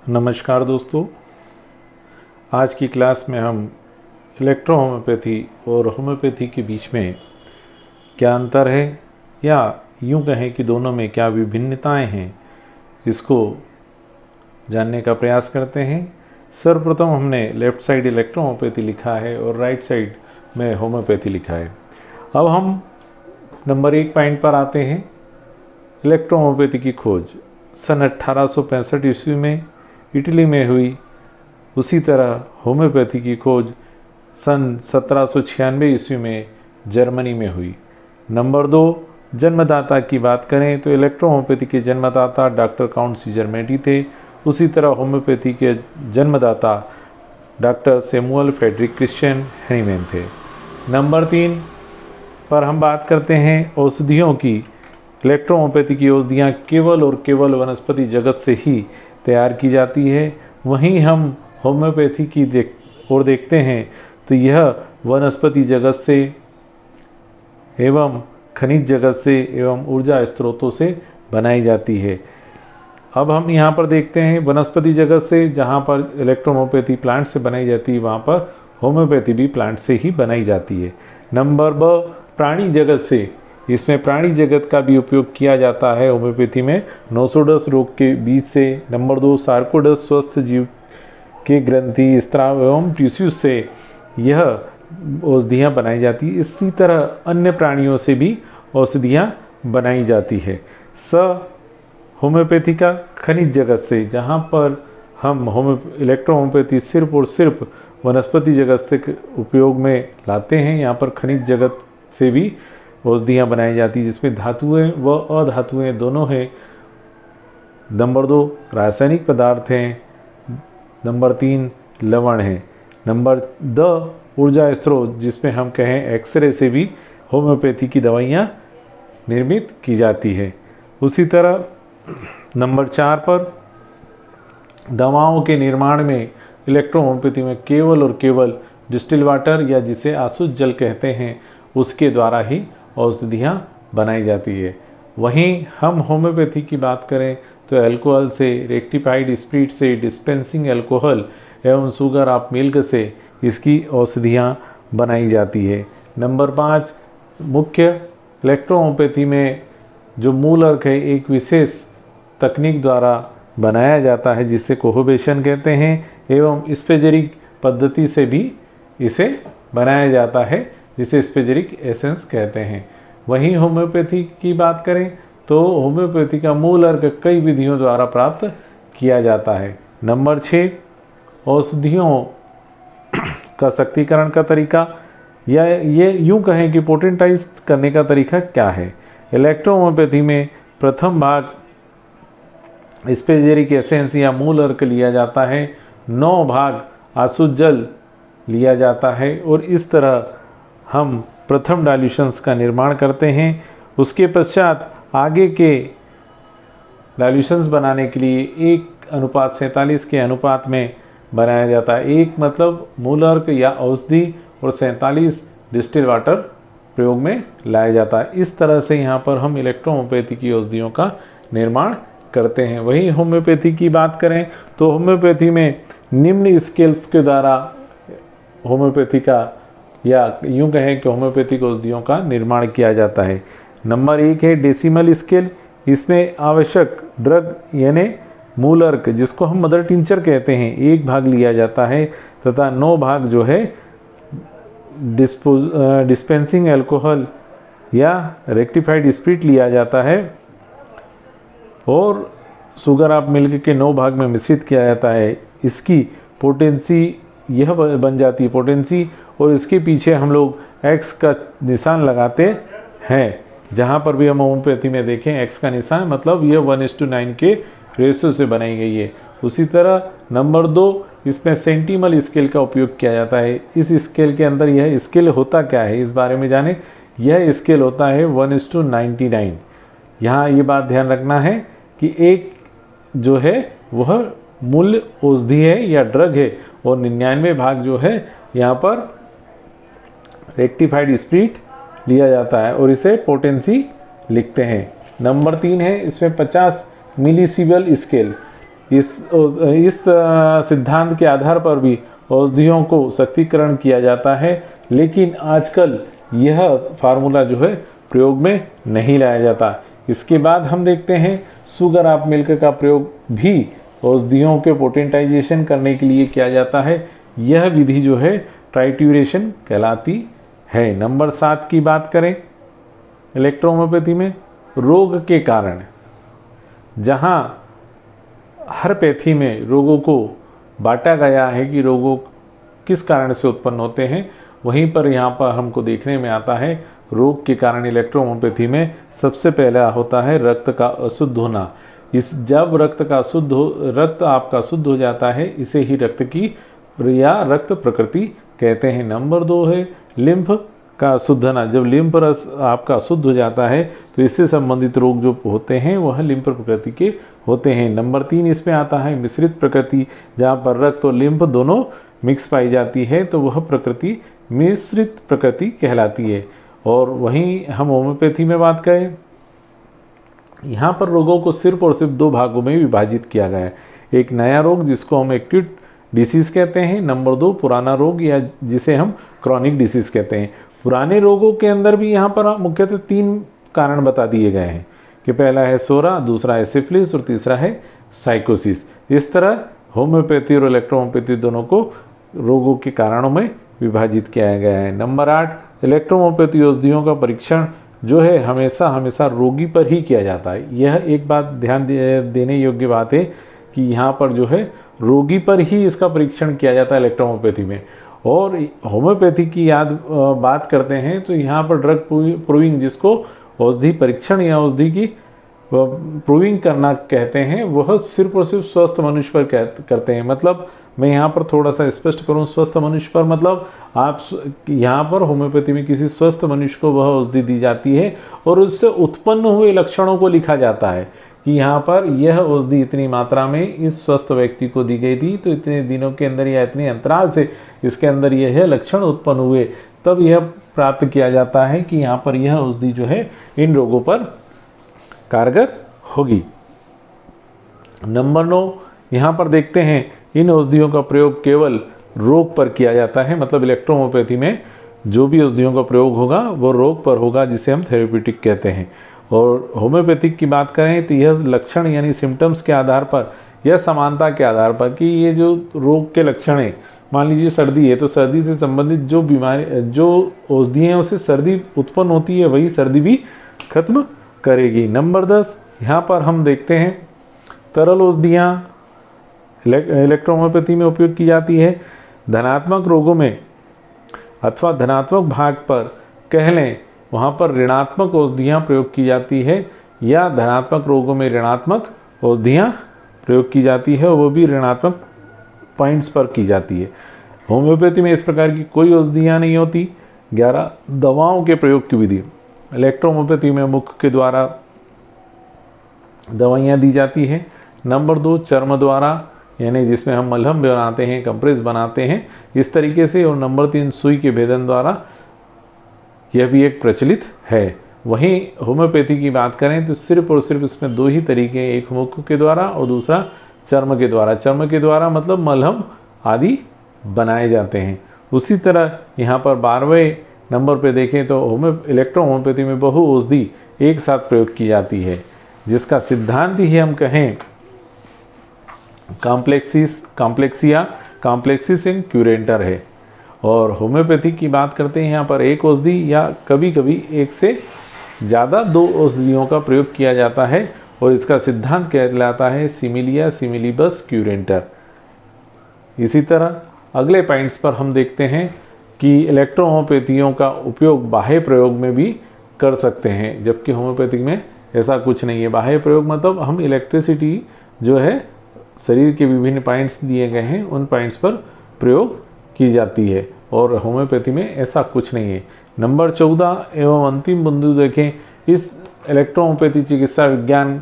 नमस्कार दोस्तों, आज की क्लास में हम इलेक्ट्रो होम्योपैथी और होम्योपैथी के बीच में क्या अंतर है या यूं कहें कि दोनों में क्या विभिन्नताएं हैं, इसको जानने का प्रयास करते हैं। सर्वप्रथम हमने लेफ़्ट साइड इलेक्ट्रो होम्योपैथी लिखा है और राइट साइड में होम्योपैथी लिखा है। अब हम नंबर 1 पॉइंट पर आते हैं। इलेक्ट्रो होम्योपैथी की खोज सन 1865 ईस्वी में इटली में हुई। उसी तरह होम्योपैथी की खोज सन 1796 ईस्वी में जर्मनी में हुई। नंबर 2, जन्मदाता की बात करें तो इलेक्ट्रो होम्योपैथी के जन्मदाता डॉक्टर काउंट सीजर मेडी थे। उसी तरह होम्योपैथी के जन्मदाता doctor Samuel Frederick Christian Hahnemann थे। नंबर 3 पर हम बात करते हैं औषधियों की। इलेक्ट्रो होम्योपैथी की औषधियाँ केवल और केवल वनस्पति जगत से ही तैयार की जाती है। वहीं हम होम्योपैथी की देखते हैं तो यह वनस्पति जगत से एवं खनिज जगत से एवं ऊर्जा स्रोतों से बनाई जाती है। अब हम यहाँ पर देखते हैं वनस्पति जगत से, जहाँ पर इलेक्ट्रो होम्योपैथी प्लांट से बनाई जाती है, वहाँ पर होम्योपैथी भी प्लांट से ही बनाई जाती है। नंबर 2, प्राणी जगत से। इसमें प्राणी जगत का भी उपयोग किया जाता है होम्योपैथी में, नोसोडस रोग के बीज से। नंबर 2, सार्कोडस स्वस्थ जीव के ग्रंथि, स्त्राव एवं टिश्यू से यह औषधियाँ बनाई जाती है। इसी तरह अन्य प्राणियों से भी औषधियाँ बनाई जाती है। होम्योपैथी का खनिज जगत से, जहाँ पर हम इलेक्ट्रो होम्योपैथी सिर्फ और सिर्फ वनस्पति जगत से उपयोग में लाते हैं। यहाँ पर खनिज जगत से भी औषधियाँ बनाई जाती हैं, जिसमें धातुएं व अधातुएं दोनों हैं। नंबर 2, रासायनिक पदार्थ हैं। नंबर 3, लवण है। नंबर 2, ऊर्जा स्रोत, जिसमें हम कहें एक्सरे से भी होम्योपैथी की दवाइयाँ निर्मित की जाती है। उसी तरह नंबर 4 पर दवाओं के निर्माण में इलेक्ट्रो होम्योपैथी में केवल और केवल डिस्टिल वाटर या जिसे आसुत जल कहते हैं, उसके द्वारा ही औषधियाँ बनाई जाती है। वहीं हम होम्योपैथी की बात करें तो अल्कोहल से, रेक्टिफाइड स्पिरिट से, डिस्पेंसिंग अल्कोहल एवं शुगर ऑफ मिल्क से इसकी औषधियाँ बनाई जाती है। नंबर 5, मुख्य इलेक्ट्रो होम्योपैथी में जो मूल अर्क है एक विशेष तकनीक द्वारा बनाया जाता है, जिसे कोहोबेशन कहते हैं, एवं स्पेजरिक पद्धति से भी इसे बनाया जाता है, जिसे स्पेजरिक एसेंस कहते हैं। वहीं होम्योपैथी की बात करें तो होम्योपैथी का मूल अर्क कई विधियों द्वारा प्राप्त किया जाता है। नंबर 6, औषधियों का शक्तिकरण का तरीका, या ये यूं कहें कि पोटेंटाइज करने का तरीका क्या है। इलेक्ट्रो होम्योपैथी में प्रथम भाग स्पेजरिक एसेंस या मूल अर्क लिया जाता है, 9 भाग आसुत जल लिया जाता है और इस तरह हम प्रथम डाइल्यूशंस का निर्माण करते हैं। उसके पश्चात आगे के डाइल्यूशंस बनाने के लिए 1:47 के अनुपात में बनाया जाता है। 1 मतलब मूल अर्क या औषधि और 47 डिस्टिल वाटर प्रयोग में लाया जाता है। इस तरह से यहाँ पर हम इलेक्ट्रो होम्योपैथी की औषधियों का निर्माण करते हैं। वहीं होम्योपैथी की बात करें तो होम्योपैथी में निम्न स्केल्स के द्वारा होम्योपैथी का या यूं कहें कि होम्योपैथिक औषधियों का निर्माण किया जाता है। नंबर 1 है डेसिमल स्केल। इसमें आवश्यक ड्रग यानी मूल अर्क, जिसको हम मदर टिंचर कहते हैं, 1 भाग लिया जाता है तथा 9 भाग जो है डिस्पेंसिंग अल्कोहल या रेक्टिफाइड स्पिरिट लिया जाता है और शुगर ऑफ मिल्क के 9 भाग में मिश्रित किया जाता है। इसकी पोटेंसी यह बन जाती है पोटेंसी, और इसके पीछे हम लोग एक्स का निशान लगाते हैं। जहाँ पर भी हम होम्योपैथी में देखें एक्स का निशान, मतलब यह 1:9 के रेशियो से बनाई गई है। उसी तरह नंबर 2, इसमें सेंटीमल स्केल का उपयोग किया जाता है। इस स्केल के अंदर यह स्केल होता क्या है, इस बारे में जाने। यह स्केल होता है 1:99। यहाँ ये बात ध्यान रखना है कि एक जो है वह मूल्य औषधि है या ड्रग है, और 99 भाग जो है यहाँ पर रेक्टिफाइड स्पिरिट लिया जाता है और इसे पोटेंसी लिखते हैं। नंबर 3 है, इसमें 50 मिलीसीवल स्केल। इस सिद्धांत के आधार पर भी औषधियों को सख्तीकरण किया जाता है, लेकिन आजकल यह फार्मूला जो है प्रयोग में नहीं लाया जाता। इसके बाद हम देखते हैं शुगर ऑफ मिल्क का प्रयोग भी औषधियों के पोटेंटाइजेशन करने के लिए किया जाता है। यह विधि जो है ट्राइट्यूरेशन कहलाती है। नंबर 7 की बात करें इलेक्ट्रोहोम्योपैथी में, रोग के कारण, जहां हर पैथी में रोगों को बांटा गया है कि रोगों किस कारण से उत्पन्न होते हैं, वहीं पर यहाँ पर हमको देखने में आता है रोग के कारण इलेक्ट्रोहोम्योपैथी में सबसे पहला होता है रक्त का अशुद्ध होना। जब रक्त आपका शुद्ध हो जाता है, इसे ही रक्त की या रक्त प्रकृति कहते हैं। नंबर 2 है लिम्फ का शुद्ध होना। जब लिम्फ रस आपका शुद्ध हो जाता है तो इससे संबंधित रोग जो होते हैं वह लिम्फ प्रकृति के होते हैं। नंबर 3 इसमें आता है मिश्रित प्रकृति, जहाँ पर रक्त और लिम्फ दोनों मिक्स पाई जाती है तो वह प्रकृति मिश्रित प्रकृति कहलाती है। और वहीं हम होम्योपैथी में बात करें, यहाँ पर रोगों को सिर्फ और सिर्फ 2 भागों में विभाजित किया गया है। एक नया रोग जिसको हम एक्यूट डिसीज़ कहते हैं, नंबर 2 पुराना रोग या जिसे हम क्रॉनिक डिसीज़ कहते हैं। पुराने रोगों के अंदर भी यहाँ पर मुख्यतः 3 कारण बता दिए गए हैं कि पहला है सोरा, दूसरा है सिफिलिस और तीसरा है साइकोसिस। इस तरह होम्योपैथी और इलेक्ट्रोहोम्योपैथी दोनों को रोगों के कारणों में विभाजित किया गया है। नंबर 8 इलेक्ट्रोहोम्योपैथी औषधियों का परीक्षण जो है हमेशा रोगी पर ही किया जाता है। यह एक बात ध्यान देने योग्य बात है कि यहाँ पर जो है रोगी पर ही इसका परीक्षण किया जाता है इलेक्ट्रोहोम्योपैथी में। और होम्योपैथी की बात करते हैं तो यहाँ पर ड्रग प्रूविंग, जिसको औषधि परीक्षण या औषधि की प्रूविंग करना कहते हैं, वह सिर्फ और सिर्फ स्वस्थ मनुष्य पर करते हैं। मतलब मैं यहाँ पर थोड़ा सा स्पष्ट करूँ, स्वस्थ मनुष्य पर मतलब आप यहाँ पर होम्योपैथी में किसी स्वस्थ मनुष्य को वह औषधि दी जाती है और उससे उत्पन्न हुए लक्षणों को लिखा जाता है कि यहाँ पर यह औषधि इतनी मात्रा में इस स्वस्थ व्यक्ति को दी गई थी, तो इतने दिनों के अंदर या इतने अंतराल से इसके अंदर यह लक्षण उत्पन्न हुए, तब यह प्राप्त किया जाता है कि यहाँ पर यह औषधि जो है इन रोगों पर कारगर होगी। नंबर 9 यहाँ पर देखते हैं इन औषधियों का प्रयोग केवल रोग पर किया जाता है। मतलब इलेक्ट्रोहोम्योपैथी में जो भी औषधियों का प्रयोग होगा वो रोग पर होगा, जिसे हम थेरेप्यूटिक कहते हैं। और होम्योपैथिक की बात करें तो यह लक्षण यानी सिम्टम्स के आधार पर या समानता के आधार पर कि ये जो रोग के लक्षण हैं, मान लीजिए सर्दी है तो सर्दी से संबंधित जो बीमारी जो औषधियाँ उससे सर्दी उत्पन्न होती है वही सर्दी भी खत्म करेगी। नंबर 10 यहाँ पर हम देखते हैं तरल औषधियाँ इलेक्ट्रोहोम्योपैथी में उपयोग की जाती है। धनात्मक रोगों में अथवा धनात्मक भाग पर कह लें वहाँ पर ऋणात्मक औषधियाँ प्रयोग की जाती है, या धनात्मक रोगों में ऋणात्मक औषधियाँ प्रयोग की जाती है, वो भी ऋणात्मक पॉइंट्स पर की जाती है। होम्योपैथी में इस प्रकार की कोई औषधियाँ नहीं होती। 11 दवाओं के प्रयोग की विधि। इलेक्ट्रोहोम्योपैथी में मुख के द्वारा दवाइयाँ दी जाती है। नंबर 2 चर्म द्वारा, यानी जिसमें हम मलहम बनाते हैं, कंप्रेस बनाते हैं, इस तरीके से। और नंबर 3 सुई के भेदन द्वारा, यह भी एक प्रचलित है। वहीं होम्योपैथी की बात करें तो सिर्फ और सिर्फ इसमें 2 ही तरीके, एक मुख के द्वारा और दूसरा चर्म के द्वारा। चर्म के द्वारा मतलब मलहम आदि बनाए जाते हैं। उसी तरह यहाँ पर 12वें नंबर पे देखें तो इलेक्ट्रोहोम्योपैथी में बहु औषधि एक साथ प्रयोग की जाती है, जिसका सिद्धांत ही हम कहें कॉम्प्लेक्सिस इन क्यूरेंटर है। और होम्योपैथी की बात करते हैं यहाँ पर एक औषधि या कभी कभी एक से ज़्यादा 2 औषधियों का प्रयोग किया जाता है, और इसका सिद्धांत कहलाता है सिमिलिया सिमिलिबस क्यूरेंटर। इसी तरह अगले पॉइंट्स पर हम देखते हैं कि इलेक्ट्रोहोम्योपैथियों का उपयोग बाह्य प्रयोग में भी कर सकते हैं, जबकि होम्योपैथिक में ऐसा कुछ नहीं है। बाह्य प्रयोग मतलब हम इलेक्ट्रिसिटी जो है शरीर के विभिन्न पॉइंट्स दिए गए हैं उन पॉइंट्स पर प्रयोग की जाती है, और होम्योपैथी में ऐसा कुछ नहीं है। नंबर 14 एवं अंतिम बिंदु देखें, इस इलेक्ट्रोहोम्योपैथी चिकित्सा विज्ञान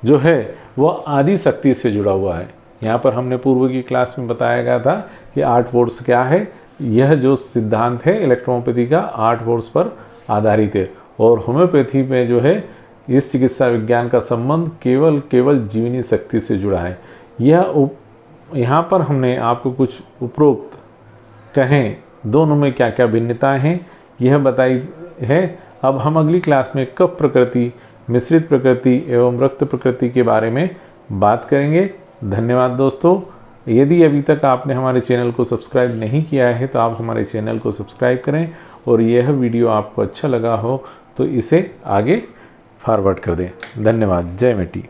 जो है वह आदि शक्ति से जुड़ा हुआ है। यहाँ पर हमने पूर्व की क्लास में बताया गया था कि 8 फोर्स क्या है। यह जो सिद्धांत है इलेक्ट्रोहोम्योपैथी का 8 फोर्स पर आधारित है, और होम्योपैथी में जो है इस चिकित्सा विज्ञान का संबंध केवल जीवनी शक्ति से जुड़ा है। यहाँ पर हमने आपको कुछ उपरोक्त कहें दोनों में क्या क्या भिन्नताएं हैं यह बताई है। अब हम अगली क्लास में कफ प्रकृति, मिश्रित प्रकृति एवं रक्त प्रकृति के बारे में बात करेंगे। धन्यवाद दोस्तों। यदि अभी तक आपने हमारे चैनल को सब्सक्राइब नहीं किया है तो आप हमारे चैनल को सब्सक्राइब करें और यह वीडियो आपको अच्छा लगा हो तो इसे आगे फॉरवर्ड कर दें। धन्यवाद। जय मिट्टी।